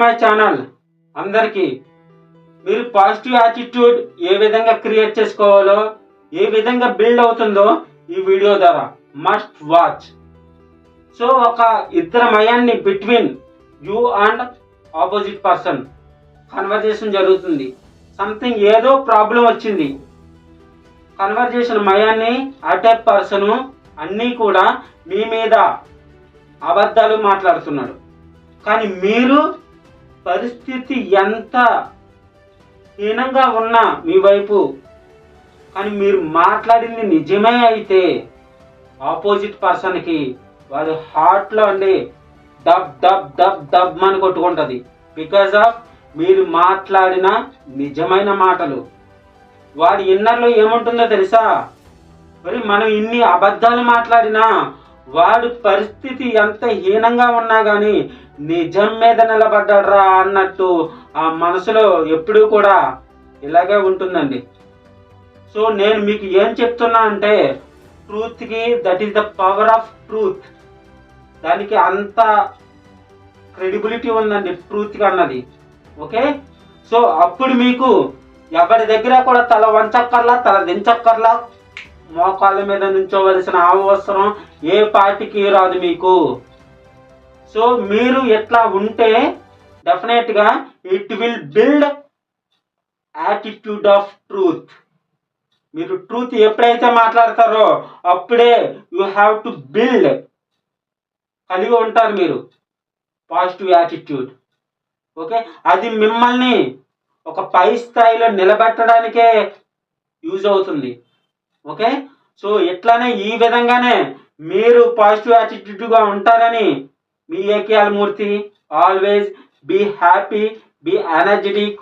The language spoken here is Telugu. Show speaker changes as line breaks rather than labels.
మై ఛానల్ అందరికీ మీరు పాజిటివ్ యాటిట్యూడ్ ఏ విధంగా క్రియేట్ చేసుకోవాలో, ఏ విధంగా బిల్డ్ అవుతుందో ఈ వీడియో ద్వారా మస్ట్ వాచ్. సో ఒక ఇద్దరు మయాన్ని between you and opposite person conversation జరుగుతుంది. సంథింగ్ ఏదో ప్రాబ్లం వచ్చింది. కన్వర్జేషన్ మయాన్ని ఆ టైప్ పర్సన్ అన్నీ కూడా మీ మీద అబద్ధాలు మాట్లాడుతున్నాడు. కానీ మీరు పరిస్థితి ఎంత హీనంగా ఉన్నా మీ వైపు, కానీ మీరు మాట్లాడింది నిజమే అయితే ఆపోజిట్ పర్సన్కి వారి హార్ట్లో అండి డబ్ డబ్ డబ్ డబ్ అని కొట్టుకుంటుంది. బికాజ్ ఆఫ్ మీరు మాట్లాడిన నిజమైన మాటలు. వాడి ఇన్నర్లో ఏముంటుందో తెలుసా? మరి మనం ఇన్ని అబద్ధాలు మాట్లాడినా వాడి పరిస్థితి ఎంత హీనంగా ఉన్నా కానీ నిజం మీద నిలబడ్డాడ్రా అన్నట్టు ఆ మనసులో ఎప్పుడూ కూడా ఇలాగే ఉంటుందండి. సో నేను మీకు ఏం చెప్తున్నా అంటే, ట్రూత్కి that is the power of truth. దానికి అంత క్రెడిబిలిటీ ఉందండి ట్రూత్కి అన్నది. ఓకే, సో అప్పుడు మీకు ఎవరి దగ్గర కూడా తల వంచక్కర్లా, తల దించక్కర్లా, మోకాళ్ళ మీద నుంచోవలసిన అవసరం ఏ పార్టీకి రాదు మీకు. సో మీరు ఎట్లా ఉంటే డెఫినెట్గా it will build attitude of truth. మీరు ట్రూత్ ఎప్పుడైతే మాట్లాడతారో అప్పుడే యూ హ్యావ్ టు బిల్డ్ కలిగి ఉంటారు మీరు పాజిటివ్ యాటిట్యూడ్. ఓకే, అది మిమ్మల్ని ఒక పై స్థాయిలో నిలబెట్టడానికే యూజ్ అవుతుంది. ఓకే, సో ఇట్లానే ఈ విధంగానే మీరు పాజిటివ్ యాటిట్యూడ్గా ఉంటారని మీ AKL Murthy always be happy, be energetic,